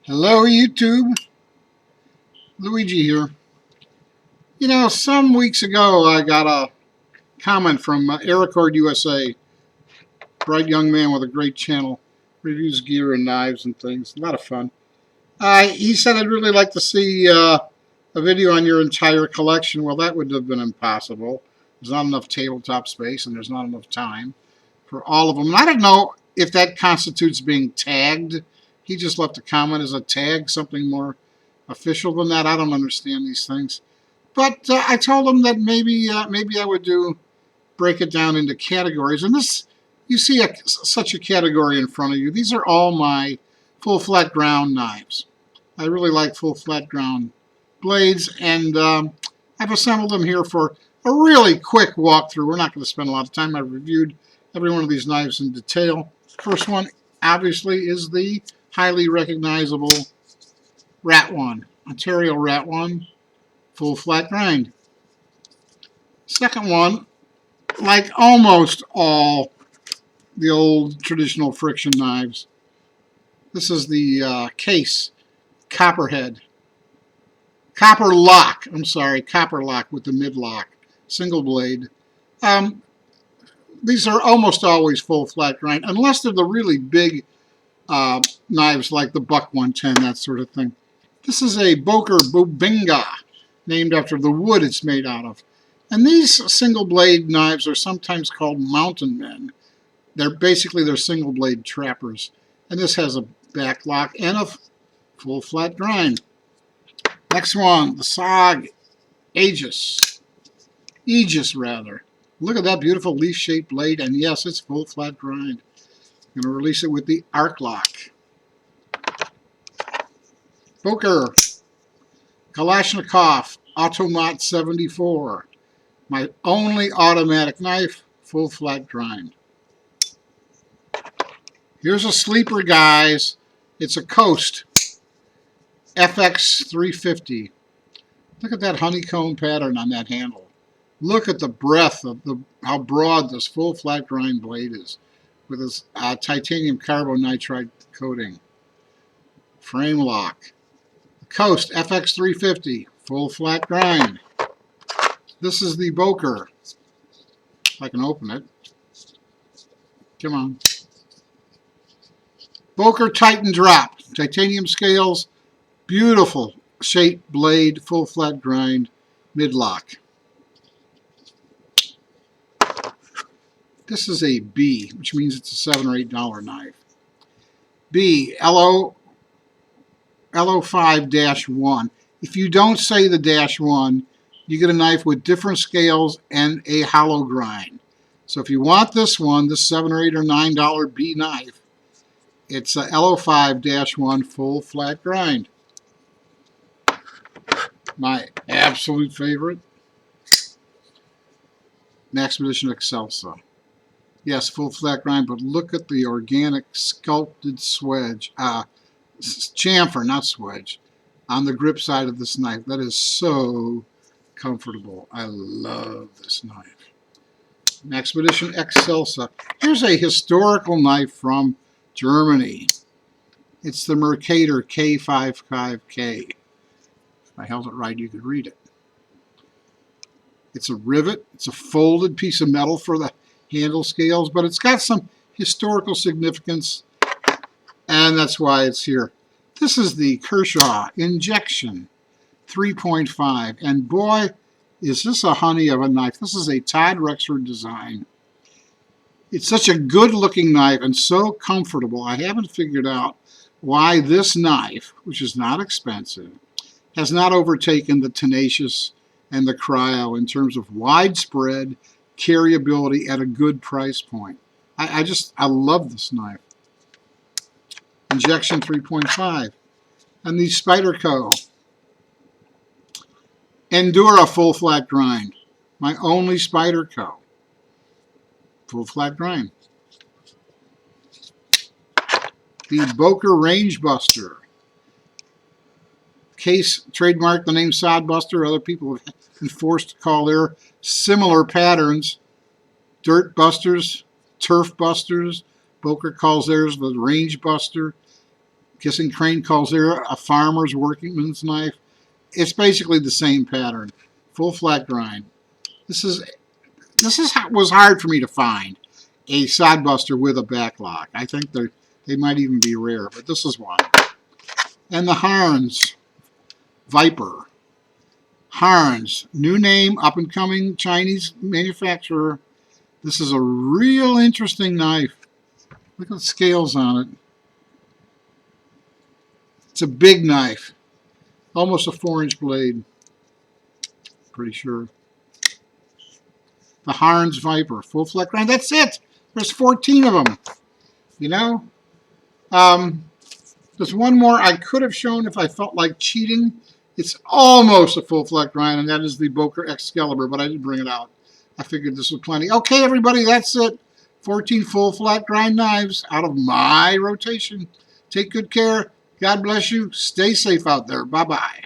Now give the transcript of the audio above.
Hello YouTube, Luigi here. You know, some weeks ago I got a comment from Aircord USA, bright young man with a great channel, reviews gear and knives and things, a lot of fun. He said I'd really like to see a video on your entire collection. Well, that would have been impossible. There's not enough tabletop space and there's not enough time for all of them. And I don't know if that constitutes being tagged. He just left a comment as a tag, something more official than that. I don't understand these things. But I told him that maybe I would break it down into categories. And this, you see such a category in front of you. These are all my full flat ground knives. I really like full flat ground blades, and I've assembled them here for a really quick walkthrough. We're not going to spend a lot of time. I reviewed every one of these knives in detail. First one, obviously, is the highly recognizable Rat One, Ontario Rat One, full flat grind. Second one, like almost all the old traditional friction knives, this is the Case Copperhead. Copper lock with the mid lock, single blade. These are almost always full flat grind, unless they're the really big knives like the Buck 110, that sort of thing. This is a Boker Bubinga, named after the wood it's made out of. And these single blade knives are sometimes called mountain men. They're single blade trappers. And this has a back lock and a full flat grind. Next one, the SOG Aegis. Look at that beautiful leaf-shaped blade, and yes, it's full flat grind. I'm going to release it with the arc lock. Boker Kalashnikov Automat 74. My only automatic knife, full flat grind. Here's a sleeper, guys. It's a Coast FX 350. Look at that honeycomb pattern on that handle. Look at the breadth of how broad this full flat grind blade is with this titanium carbonitride coating. Frame lock. Coast FX 350, full flat grind. This is the Boker. If I can open it. Come on. Boker Titan Drop. Titanium scales. Beautiful shaped blade, full flat grind, mid-lock. This is a B, which means it's a $7 or $8 knife. B, LO5-1. If you don't say the -1, you get a knife with different scales and a hollow grind. So if you want this one, this $7 or $8 or $9 B knife, it's a LO5-1 full flat grind. My absolute favorite, Maxpedition Excelsa. Yes, full flat grind, but look at the organic sculpted swedge, chamfer, not swedge, on the grip side of this knife. That is so comfortable. I love this knife. Maxpedition Excelsa. Here's a historical knife from Germany. It's the Mercator K55K. If I held it right, you could read it. It's a rivet. It's a folded piece of metal for the handle scales, but it's got some historical significance, and that's why it's here. This is the Kershaw Injection 3.5, and boy, is this a honey of a knife. This is a Todd Rexford design. It's such a good-looking knife and so comfortable. I haven't figured out why this knife, which is not expensive, has not overtaken the Tenacious and the Cryo in terms of widespread carryability at a good price point. I love this knife. Injection 3.5. And the Spyderco Endura full flat grind. My only Spyderco. Full flat grind. The Boker Range Buster. Case trademarked the name Sodbuster. Other people have been forced to call their similar patterns Dirt Busters, Turf Busters. Boker calls theirs the Range Buster. Kissing Crane calls there a farmer's workingman's knife. It's basically the same pattern. Full flat grind. This was hard for me to find a sodbuster with a backlock. I think they might even be rare, but this is one. And the Harns Viper. Harns, new name, up-and-coming Chinese manufacturer. This is a real interesting knife. Look at the scales on it. It's a big knife. Almost a 4-inch blade. Pretty sure. The Harns Viper, full flat grind. That's it. There's 14 of them. You know? There's one more I could have shown if I felt like cheating. It's almost a full flat grind, and that is the Boker Excalibur, but I didn't bring it out. I figured this was plenty. Okay, everybody, that's it. 14 full flat grind knives out of my rotation. Take good care. God bless you. Stay safe out there. Bye-bye.